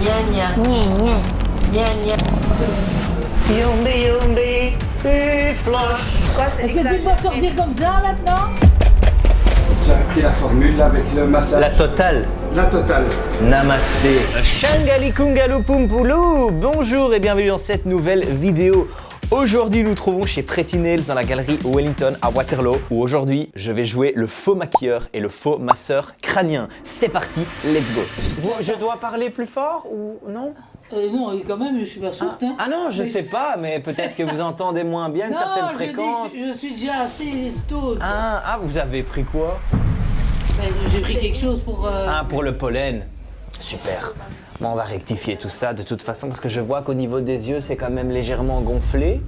Gna Gna gna. gna gna. Yombi yombi, flush. Quoi, c'est Est-ce que tu peux sortir comme ça maintenant? J'ai appris la formule là, avec le massage. La totale. La totale. Namasté. Shangali Kungalu Pumpulu. Bonjour et bienvenue dans cette nouvelle vidéo. Aujourd'hui, nous nous trouvons chez Pretty Nails dans la galerie Wellington à Waterloo où aujourd'hui, je vais jouer le faux maquilleur et le faux masseur crânien. C'est parti, let's go. Je dois parler plus fort ou non? Non, quand même, je suis pas sourde. Hein. Ah non, je sais pas, mais peut-être que vous entendez moins bien une certaine fréquence. Je suis déjà assez stone. Ah, vous avez pris quoi? J'ai pris quelque chose pour... Ah, pour le pollen. Super. Bon, on va rectifier tout ça de toute façon parce que je vois qu'au niveau des yeux, c'est quand même légèrement gonflé.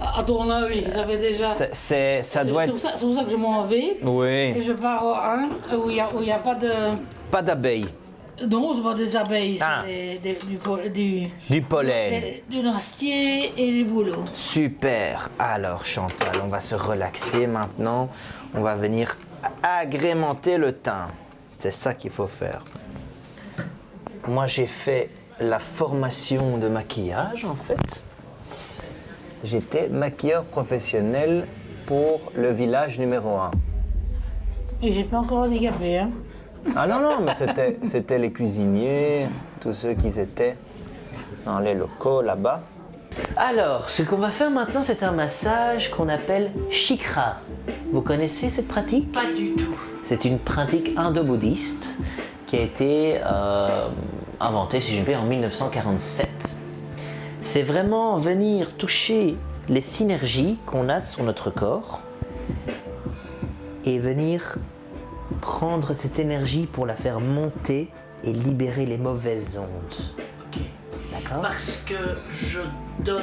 À ton avis, ça fait déjà... Ça doit être... C'est pour ça que je m'en vais. Et Oui. je pars au 1 où il n'y a pas de... Pas d'abeilles. Non, c'est pas des abeilles, Ah. c'est Du pollen. du noisetier et du boulot. Super. Alors, Chantal, on va se relaxer maintenant. On va venir agrémenter le teint. C'est ça qu'il faut faire. Moi, j'ai fait la formation de maquillage, en fait. J'étais maquilleur professionnel pour le village numéro 1. Et j'ai pas encore handicapé, hein. Ah non, mais c'était les cuisiniers, tous ceux qui étaient dans les locaux là-bas. Alors, ce qu'on va faire maintenant, c'est un massage qu'on appelle Shikra. Vous connaissez cette pratique? Pas du tout. C'est une pratique indo-bouddhiste qui a été inventée, si je puis dire, en 1947. C'est vraiment venir toucher les synergies qu'on a sur notre corps et venir prendre cette énergie pour la faire monter et libérer les mauvaises ondes. Ok. D'accord? Parce que je donne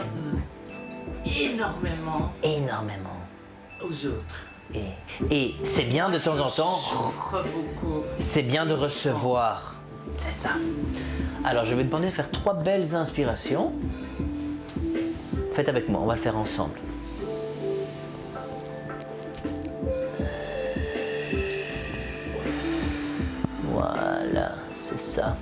énormément Énormément. aux autres. Et c'est bien de temps en Je temps, souffre beaucoup. c'est bien de recevoir. C'est ça. Alors je vais te demander de faire 3 belles inspirations. Faites avec moi, on va le faire ensemble. Voilà, c'est ça.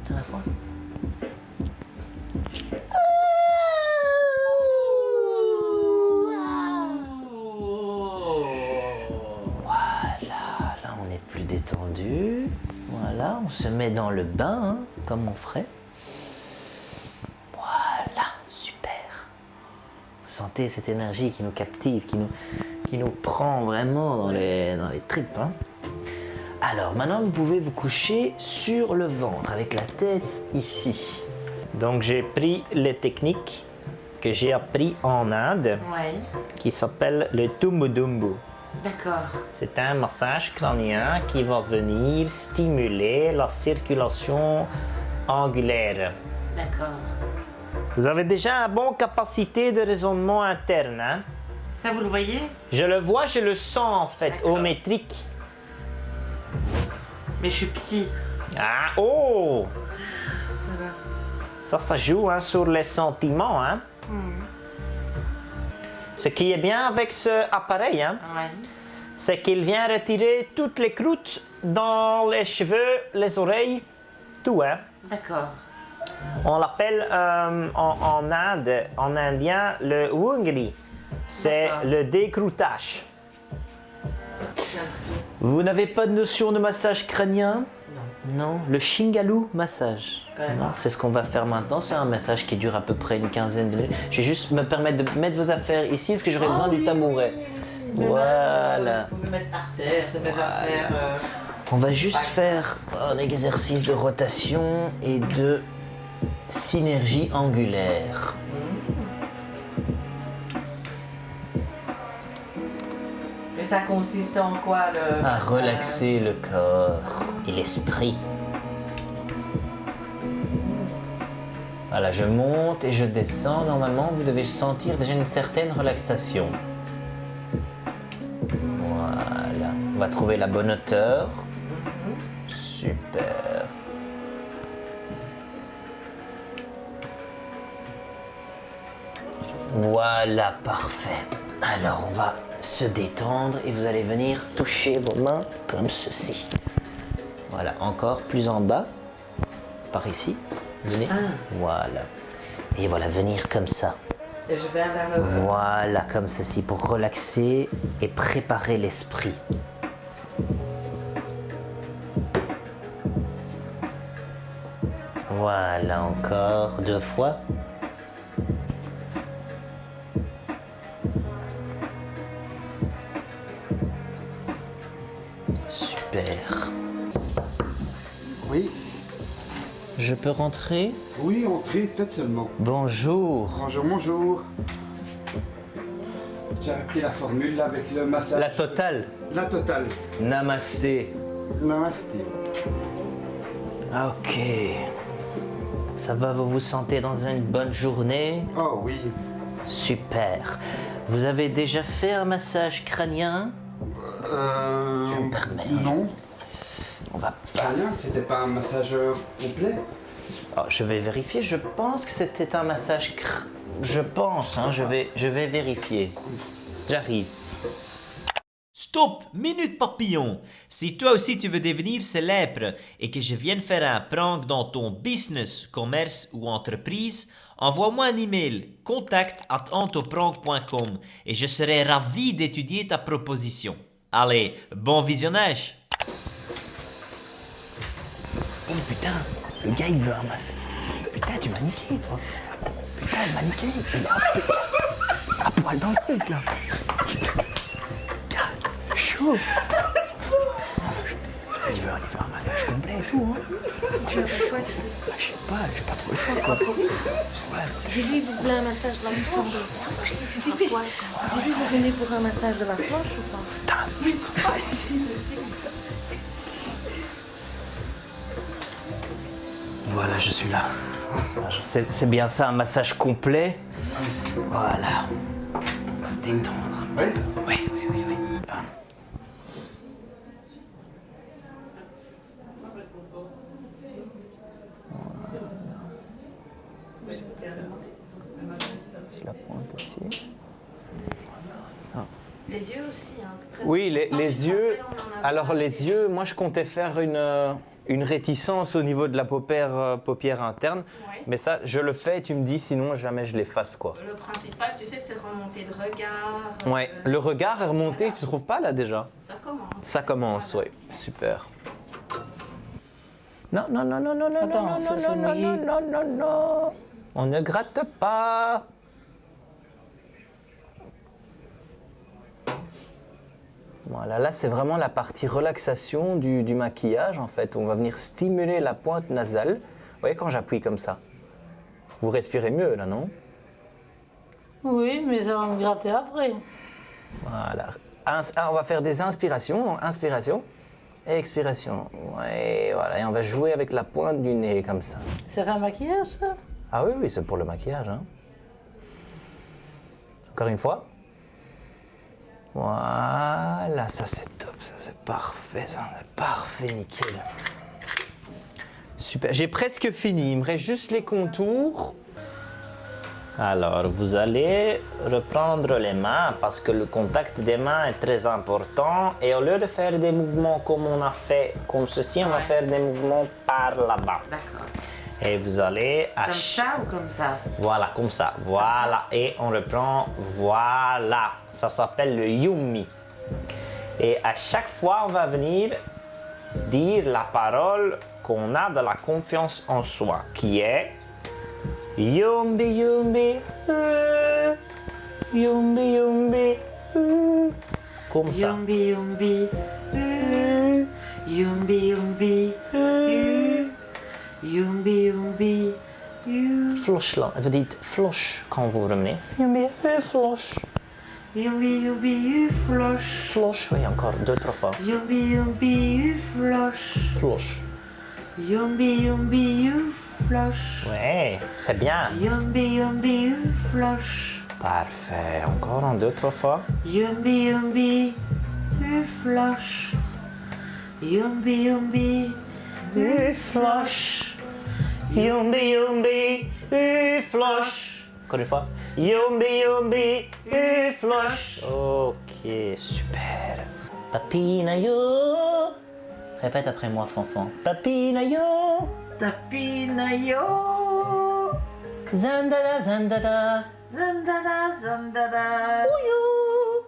T'en as froid? Voilà, là on est plus détendu. Voilà, on se met dans le bain, hein, comme on ferait. Voilà, super. Vous sentez cette énergie qui nous captive, qui nous prend vraiment dans les tripes. Hein. Alors maintenant, vous pouvez vous coucher sur le ventre avec la tête ici. Donc j'ai pris les techniques que j'ai appris en Inde Ouais, qui s'appelle le Tumbu. d'accord. C'est un massage crânien qui va venir stimuler la circulation angulaire. D'accord. Vous avez déjà une bonne capacité de raisonnement interne. Hein? Ça, vous le voyez? Je le vois, je le sens en fait, D'accord. au métrique. Mais je suis psy. Ah, oh! Voilà. Ça joue hein, sur les sentiments. Hein? Ce qui est bien avec ce appareil, hein, Ouais. c'est qu'il vient retirer toutes les croûtes dans les cheveux, les oreilles, tout. Hein. D'accord. On l'appelle en Inde, en indien, le wungri. C'est D'accord. le décroutage. Vous n'avez pas de notion de massage crânien? Non. Le Shingalu massage. Quand même. Non, c'est ce qu'on va faire maintenant. C'est un massage qui dure à peu près une quinzaine de minutes. Je vais juste me permettre de mettre vos affaires ici. Est-ce que j'aurais besoin du tabouret? Voilà. Vous pouvez mettre par terre, c'est mes affaires. On va juste faire un exercice de rotation et de synergie angulaire. Mais ça consiste en quoi le... À relaxer le corps et l'esprit. Voilà, je monte et je descends. Normalement, vous devez sentir déjà une certaine relaxation. Voilà. On va trouver la bonne hauteur. Super. Voilà, parfait. Alors, on va se détendre et vous allez venir toucher vos mains comme ceci. Voilà, encore plus en bas, par ici. Venez. Voilà. Et voilà, venir comme ça. Et je viens vers le haut. Voilà, comme ceci, pour relaxer et préparer l'esprit. Voilà, encore 2 fois. Super. Oui, Je peux rentrer? oui, entrez, faites seulement. Bonjour. Bonjour, bonjour. J'avais pris la formule là, avec le massage. La totale. La totale. Namasté. Namasté. Ok. Ça va, vous vous sentez dans une bonne journée? Oh oui. Super. Vous avez déjà fait un massage crânien? Je me permets. Non. On va Rien, passer. c'était pas un massage complet. Oh, je vais vérifier. Je pense que c'était un massage Je pense, hein, je vais vérifier. J'arrive. Stop, minute papillon. Si toi aussi tu veux devenir célèbre et que je vienne faire un prank dans ton business, commerce ou entreprise, envoie-moi un email contact@antoprank.com et je serai ravi d'étudier ta proposition. Allez, bon visionnage. Oh putain, le gars il veut un massage. Putain, tu m'as niqué toi. Putain, il m'a niqué. Il a à poil dans le truc là. C'est chaud. Il veut aller faire un massage complet et tout. Hein. Je sais pas, j'ai pas trop le choix quoi. Ouais, Dis-lui, vous voulez un massage de la semble. Dis-lui, vous venez pour un massage de la planche ou pas? Voilà, je suis là. C'est bien ça, un massage complet. Voilà. On va se détendre. Oui. Oui. Là. C'est la pointe aussi. Ça. Les yeux aussi, hein. C'est très Oui, important. les yeux. Alors les yeux, moi je comptais faire une réticence au niveau de la paupière interne. Ouais. Mais ça, je le fais et tu me dis sinon jamais je l'efface quoi. Le principal, tu sais, c'est remonter le regard. Ouais, le regard est remonté, tu trouves pas là déjà? Ça commence. Ça commence, oui. Super. Non. Attends, c'est mouillé. Non. On ne gratte pas. Voilà, là c'est vraiment la partie relaxation du maquillage en fait. On va venir stimuler la pointe nasale. Vous voyez quand j'appuie comme ça? Vous respirez mieux là, non? Oui, mais ça va me gratter après. Voilà. On va faire des inspirations. Inspiration. Expiration. Ouais, voilà. Et on va jouer avec la pointe du nez comme ça. C'est un maquillage, ça? Ah oui, c'est pour le maquillage. Hein. Encore une fois. Voilà, ça c'est top, ça c'est parfait, ça c'est parfait, nickel. Super, j'ai presque fini, il me reste juste les contours. Alors, vous allez reprendre les mains parce que le contact des mains est très important. Et au lieu de faire des mouvements comme on a fait, comme ceci, on va faire des mouvements par là-bas. D'accord. Et vous allez... Comme ça ou comme ça? Voilà, comme ça. Voilà. Et on reprend. Voilà. Ça s'appelle le yummi. Et à chaque fois, on va venir dire la parole qu'on a de la confiance en soi, qui est Yumbi, yumbi, yumbi, yumbi, comme ça. Yumbi, yumbi, yumbi, yumbi, yumbi, yumbi. Floche là. Vous dites floche quand vous revenez. Yumbi, floche. Yumbi, yumbi, floche. Floche, oui, encore 2-3 fois. Yumbi, yumbi, floche. Floche. Yumbi, yumbi, floche. Ouais, c'est bien. Yumbi, yumbi, floche. Parfait. Encore en 2-3 fois. Yumbi, yumbi, floche. Yumbi, yumbi, Floche. Yumbi, yumbi, floche. Encore une fois. Yumbi, yumbi, ufloche. Ok, super. Papinayo. Répète après moi, Fanfan. Papinayo. Tapinayo. Zandada, zandada. Zandada, zandada. Ouyou.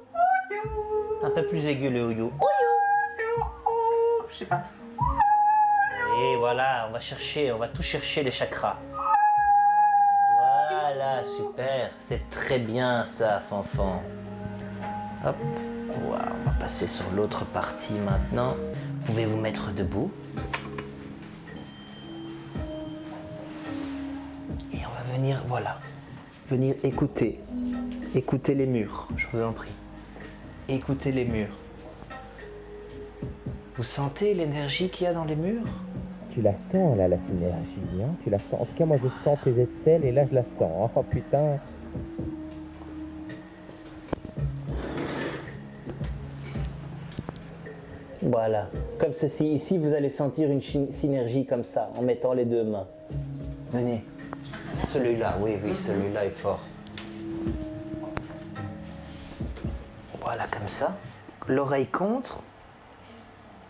Ouyou. Un peu plus aigu le ouyou. Je sais pas. Et voilà, on va tout chercher les chakras. Voilà, super. C'est très bien ça, Fanfan. Hop. Voilà, on va passer sur l'autre partie maintenant. Vous pouvez vous mettre debout. Et on va venir, voilà, venir écouter. Écoutez les murs, je vous en prie. Écoutez les murs. Vous sentez l'énergie qu'il y a dans les murs? Tu la sens là, la synergie, hein? Tu la sens. En tout cas, moi je sens tes aisselles et là je la sens. Oh putain. Voilà, comme ceci. Ici, vous allez sentir une synergie comme ça, en mettant les deux mains. Venez. Celui-là, oui, celui-là est fort. Voilà, comme ça. L'oreille contre.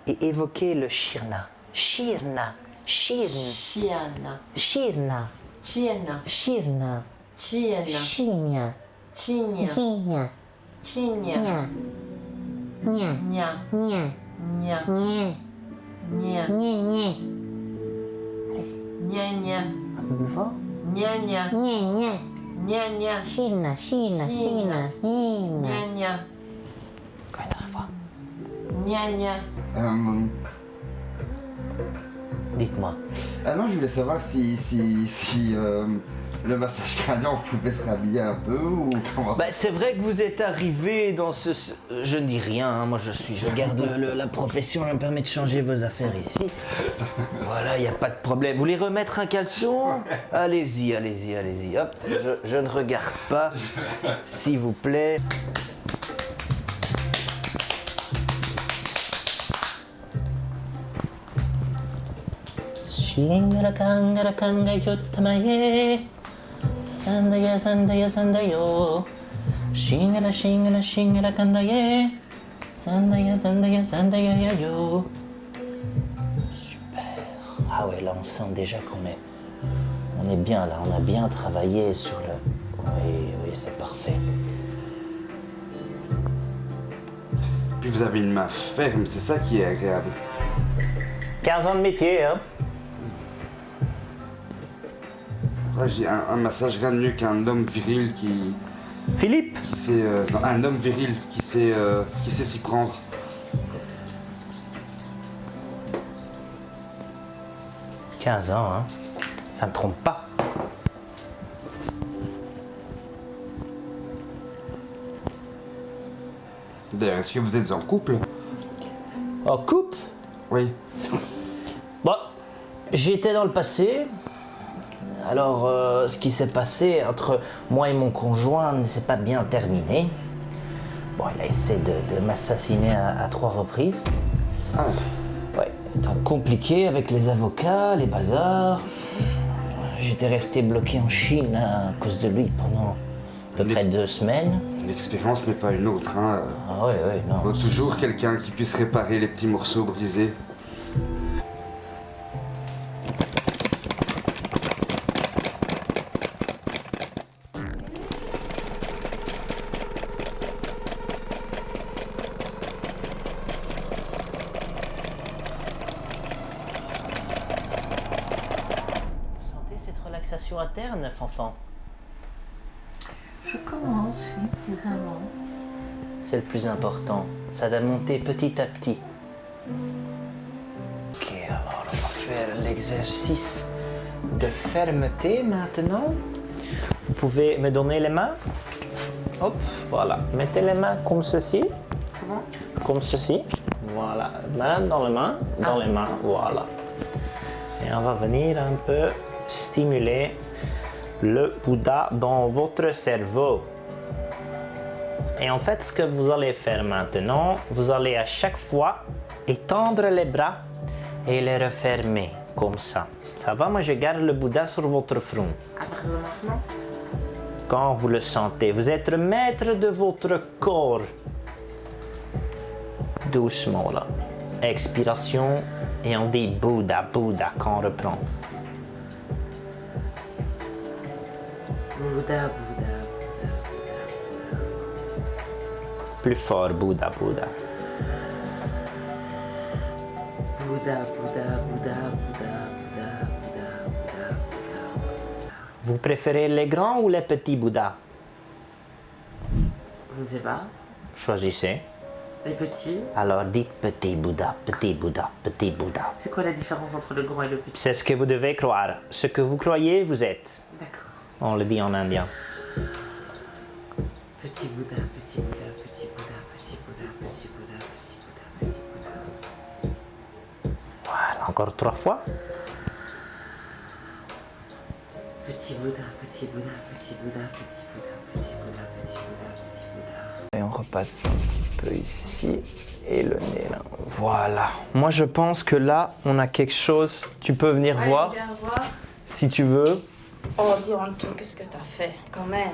Et évoquez le shirna. Shirna. Shirna. Chiana. Shirna. Chiana. Shirna. Chiana. Shirna. Chinia. Chinya. Nia. Nya. Nia. Nya. Nia. Nya. Nia. Nia. Nya. Nya. Un peu plus fort. Nya. Nya. Nia. Nia. Nya. Nya. China. China. China. China. Nya. Nya. Encore une dernière fois. Nya. Nya. Dites-moi. Non, je voulais savoir si le massage crânien, on pouvait se rhabiller un peu ou comment ça. Bah, c'est vrai que vous êtes arrivé dans ce... Je ne dis rien, hein, moi je garde la profession, elle me permet de changer vos affaires ici. Voilà, il n'y a pas de problème. Vous voulez remettre un caleçon? Allez-y, allez-y, allez-y. Hop, je ne regarde pas, s'il vous plaît. Shingara kanga yotamaye. Sandaya, sandaya, sandayo. Shingara, shingara, shingara kandaye. Sandaya, sandaya, sandaya yayo. Super. Ah ouais, là on sent déjà qu'on est bien là, on a bien travaillé sur le... Oui, oui, c'est parfait. Puis vous avez une main ferme, c'est ça qui est agréable. 15 ans de métier, hein. Là, je dis un massage rien de mieux qu'un homme viril qui Philippe? sait... non, un homme viril qui sait s'y prendre. « 15 ans, hein. Ça ne trompe pas. D'ailleurs, est-ce que vous êtes en couple? En couple? Oui. Bon, j'étais dans le passé. Alors, ce qui s'est passé entre moi et mon conjoint ne s'est pas bien terminé. Bon, il a essayé de m'assassiner à 3 reprises. Ah, Ouais, donc compliqué avec les avocats, les bazars. J'étais resté bloqué en Chine à cause de lui pendant à peu près 2 semaines. l'expérience n'est pas une autre, hein. Ah ouais, non. Il faut toujours quelqu'un qui puisse réparer les petits morceaux brisés. Vous sentez cette relaxation interne, Fanfan? Je commence, oui, vraiment. C'est le plus important. Ça doit monter petit à petit. Ok, alors on va faire l'exercice de fermeté maintenant. Vous pouvez me donner les mains. Hop, voilà. Mettez les mains comme ceci. Comme ceci. Voilà. Main dans les mains. Dans les mains. Voilà. Et on va venir un peu stimuler le Bouddha dans votre cerveau. Et en fait, ce que vous allez faire maintenant, vous allez à chaque fois étendre les bras et les refermer comme ça. Ça va? Moi, je garde le Bouddha sur votre front. À partir de maintenant? Quand vous le sentez, vous êtes le maître de votre corps. Doucement là. Expiration et on dit Bouddha, Bouddha quand on reprend. Bouddha, Bouddha, Bouddha. Plus fort, Bouddha, Bouddha. Bouddha, Bouddha, Bouddha, Bouddha, Bouddha, Bouddha, Bouddha. Vous préférez les grands ou les petits Bouddhas? Je ne sais pas. Choisissez. Les petits. Alors dites petit Bouddha, petit Bouddha, petit Bouddha. C'est quoi la différence entre le grand et le petit? C'est ce que vous devez croire. Ce que vous croyez, vous êtes. D'accord. On le dit en indien. Petit Bouddha, petit Bouddha, petit Bouddha, petit Bouddha, petit Bouddha, petit Bouddha, petit Bouddha. Voilà, encore 3 fois. Petit Bouddha, petit Bouddha, petit Bouddha, petit Bouddha, petit Bouddha, petit Bouddha, petit Bouddha. Et on repasse un petit peu ici et le nez là. Voilà. Moi je pense que là on a quelque chose. Tu peux venir voir Viens voir. si tu veux. Oh, dis Anton, qu'est-ce que t'as fait, quand même.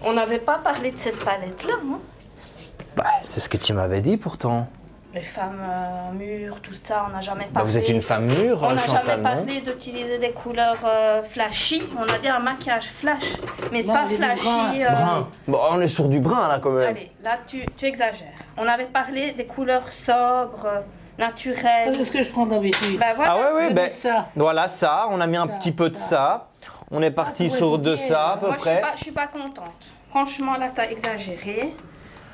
On n'avait pas parlé de cette palette-là, hein. Bah, c'est ce que tu m'avais dit pourtant. Les femmes mûres, tout ça, on n'a jamais Bah, parlé. vous êtes une femme mûre, On n'a Chantal, jamais non? parlé d'utiliser des couleurs flashy. On a dit un maquillage flash, mais Non, pas mais du flashy. Brun. Bon, on est sur du brun là quand même. Allez, là tu exagères. On avait parlé des couleurs sobres, naturelles. C'est ce que je prends d'habitude. Bah voilà. Ah ouais, ouais, Je ben mets ça. voilà ça. On a mis un Ça, petit peu de ça. ça. On est parti pourrait sur être de ok, ça à peu Moi près. je suis pas contente. Franchement là t'as exagéré.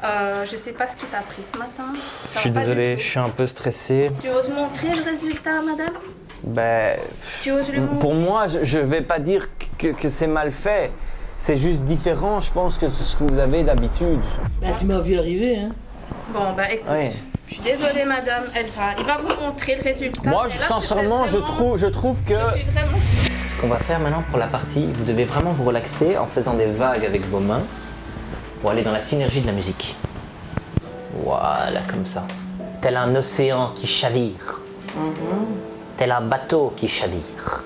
Je sais pas ce qui t'a pris ce matin. Je suis Pas du désolé, tout. je suis un peu stressé. Tu oses montrer le résultat, madame? Ben, Tu oses le montrer? pour moi, je vais pas dire que c'est mal fait. C'est juste différent, je pense, que ce que vous avez d'habitude. Bah, tu m'as vu arriver, hein. Bon bah écoute, Oui. je suis désolée madame, il va vous montrer le résultat. Moi, mais là, sincèrement, c'était vraiment- je trouve que... Je suis vraiment... Ce qu'on va faire maintenant pour la partie, vous devez vraiment vous relaxer en faisant des vagues avec vos mains pour aller dans la synergie de la musique. Voilà, comme ça. Tel un océan qui chavire. Tel un bateau qui chavire.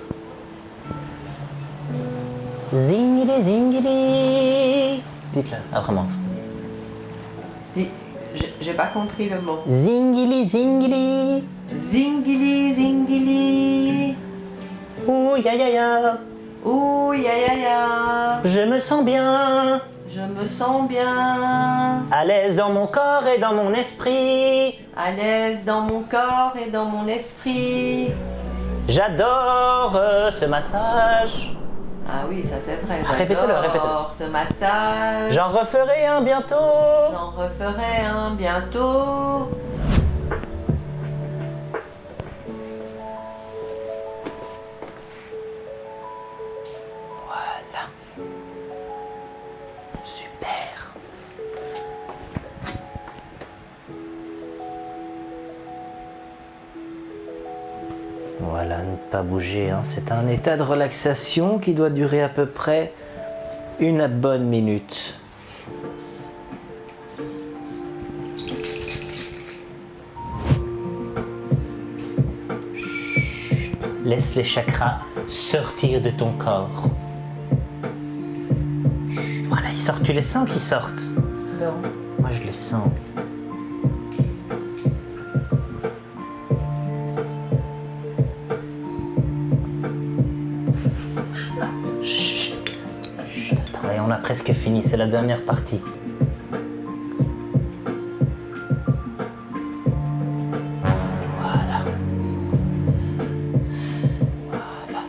Zingili, zingili. Dites-le, ah vraiment. Dis, j'ai pas compris le mot. Zingili, zingili. Zingili, zingili. Ouh, ya ya ya. Ouh, ya ya ya. Je me sens bien. Je me sens bien. À l'aise dans mon corps et dans mon esprit. À l'aise dans mon corps et dans mon esprit. J'adore ce massage. Ah oui, ça c'est vrai. Répétez-le, J'adore répétez-le. ce massage. J'en referai un bientôt. J'en referai un bientôt. Voilà. Super. Voilà, ne pas bouger, hein. C'est un état de relaxation qui doit durer à peu près une bonne minute. Chut. Laisse les chakras sortir de ton corps. Chut. Voilà, ils sortent. Tu les sens qu'ils sortent? Non. Moi, je les sens. Chut. Chut. Attendez, on a presque fini. C'est la dernière partie. Voilà. Voilà.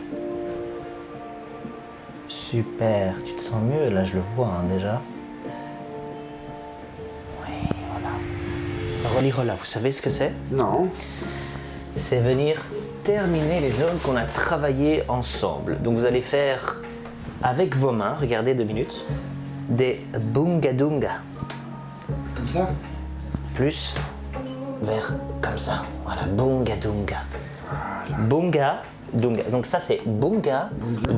Super. Tu te sens mieux, là, je le vois hein, déjà. Oui, voilà. Relirola, vous savez ce que c'est? Non. C'est venir terminer les zones qu'on a travaillées ensemble. Donc vous allez faire avec vos mains, regardez 2 minutes, des bunga dunga. Comme ça? Plus vers comme ça. Voilà, bunga dunga. Bunga dunga. Donc ça c'est bunga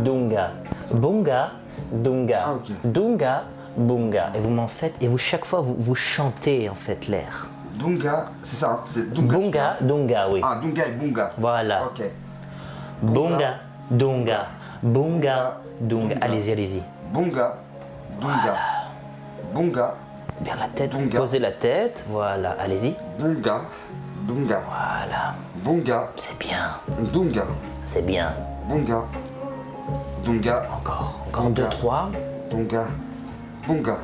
dunga. Bunga dunga. Ah, ok. Dunga bunga. Et vous m'en faites, et vous chaque fois vous chantez en fait l'air. Dunga, c'est ça, hein, c'est Dunga. Bunga dunga, oui. Ah, Dunga et Bunga. Voilà. Ok. Bunga, dunga, bunga, dunga. Dunga. Allez-y, allez-y. Bonga. Bonga. Bonga. Bien la tête, Bonga. posez la tête. Voilà, allez-y. Bonga. Bonga. Voilà, Bonga. c'est bien. Dunga. C'est bien. Bonga. Dunga. Encore Bonga. 2, 3. Dunga. Bonga.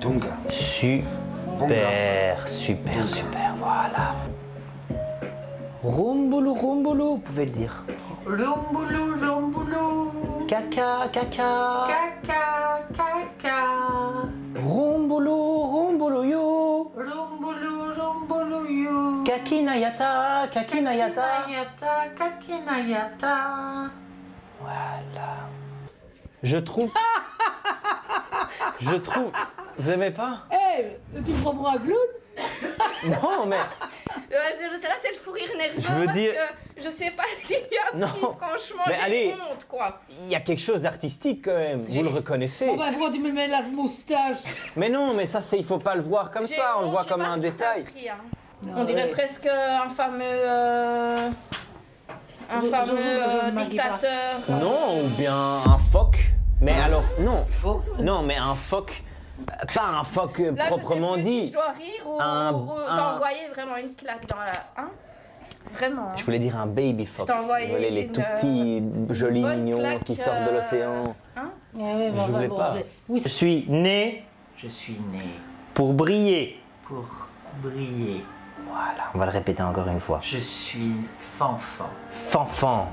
Dunga. Super, super, super, voilà. Rumboulou, rumboulou, vous pouvez le dire. Romboulou, romboulou. Caca, caca. Caca, caca. Rumboulou, rumboulou, yo. Romboulou, romboulou, yo. Kakinayata, kakinayata. Kakinayata, kakinayata. Voilà. Je trouve. Vous aimez pas? Tu me prends pour un clown? Non, mais. Là, c'est le fou rire nerveux. Je veux parce dire- que je sais pas ce qu'il lui a pris. Non. Franchement, Mais j'ai allez. honte, quoi. Il y a quelque chose d'artistique quand même, vous le reconnaissez. Oh bah pourquoi tu me mets la moustache? Mais non, mais ça, il faut pas le voir comme J'ai ça, on le honte, voit je sais comme pas un ce qu'il t'a détail. pris, hein. Non, On dirait ouais. presque un fameux. Un Je fameux me maquille pas. dictateur. Non, ou bien un phoque. Mais alors, non. Non, mais un phoque. Pas un phoque Là, proprement je sais plus dit. si je dois rire ou t'envoyer vraiment une claque dans la. Hein? Vraiment. Je voulais dire un baby phoque. Je t'ai envoyé Vous voyez, les une, tout petits, jolis, bonne mignons claque, qui sortent de l'océan. Hein? Ouais, Je voulais pas. Oui, Je suis né Je suis né pour briller. pour briller. Voilà, on va le répéter encore une fois. Je suis fanfan. Fanfan.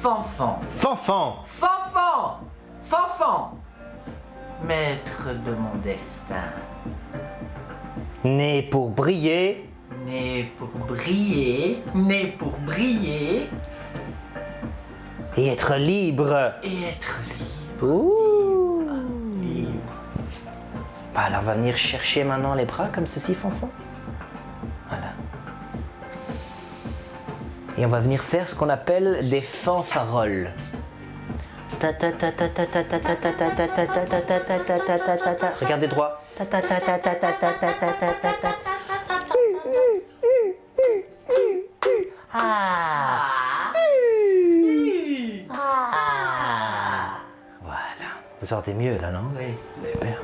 Fanfan. Fanfan. Fanfan. Fanfan. Maître de mon destin. Né pour briller. Né pour briller. Né pour briller. Et être libre. Et être libre. Ouh. Libre. Bah, là, on va venir chercher maintenant les bras comme ceci, Fanfan. Voilà. Et on va venir faire ce qu'on appelle des fanfaroles. Ta ta ta ta ta ta ta ta ta ta ta ta ta ta ta ta ta ta ta ta. Regardez droit. Ta ta ta ta ta ta ta ta ta ta ta ta. Ah. Ah. Voilà. Vous sortez mieux là, non? Oui. Super.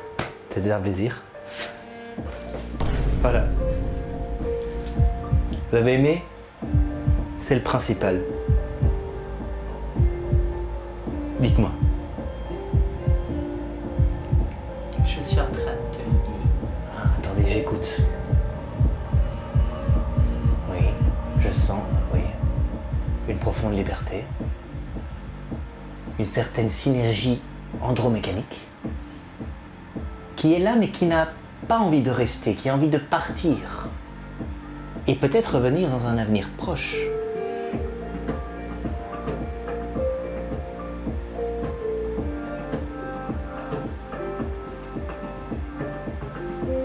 C'était un plaisir. Voilà. Vous avez aimé? C'est le principal. Dites-moi. Je suis en train de te le dire. Ah, attendez, j'écoute. Oui, je sens, oui, une profonde liberté, une certaine synergie andromécanique, qui est là mais qui n'a pas envie de rester, qui a envie de partir, et peut-être revenir dans un avenir proche.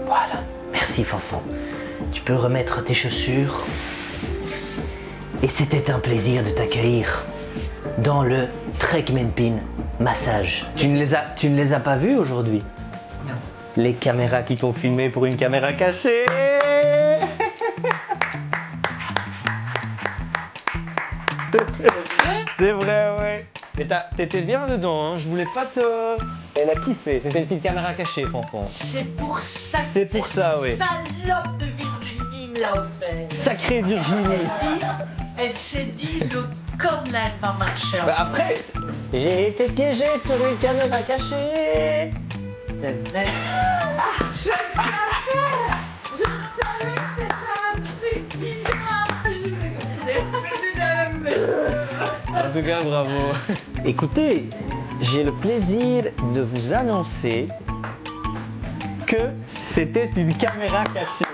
Voilà, merci Fanfan. Tu peux remettre tes chaussures. Merci. Et c'était un plaisir de t'accueillir dans le Trekmenpin Massage. Tu ne les as pas vus aujourd'hui? Non. Les caméras qui t'ont filmé pour une caméra cachée. C'est vrai, ouais. Mais t'étais bien dedans, hein. Je voulais pas te... Elle a kiffé. C'était une petite caméra cachée, Fanfan. c'est pour ça. C'est pour ça, oui. Salope de Virginie l'a offert. Sacrée Virginie. Elle s'est dit, le con là, elle va marcher. Bah après, j'ai été piégé sur une caméra cachée. En tout cas, bravo. Écoutez, j'ai le plaisir de vous annoncer que c'était une caméra cachée.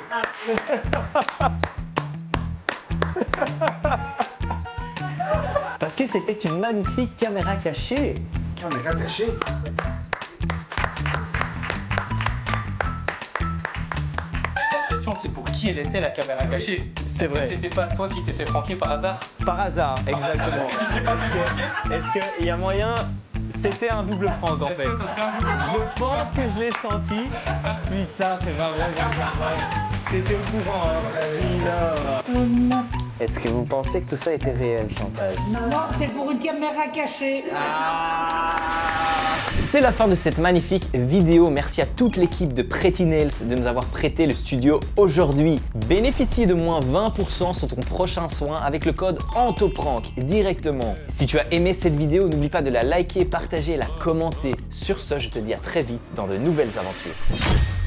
Parce que c'était une magnifique caméra cachée. Caméra cachée. C'est pour qui elle était la caméra cachée. C'est vrai. C'était pas toi qui t'étais franqué par hasard. Par hasard, exactement. Est-ce qu'il y a moyen... C'était un double franc en fait. Je pense que je l'ai senti. Putain, c'est vraiment T'étais au courant, hein. Est-ce que vous pensez que tout ça était réel, Chantal? Non, c'est pour une caméra cachée. Ah C'est la fin de cette magnifique vidéo. Merci à toute l'équipe de Pretty Nails de nous avoir prêté le studio aujourd'hui. Bénéficie de moins 20% sur ton prochain soin avec le code ANTOPRANK directement. Si tu as aimé cette vidéo, n'oublie pas de la liker, partager et la commenter. Sur ce, je te dis à très vite dans de nouvelles aventures.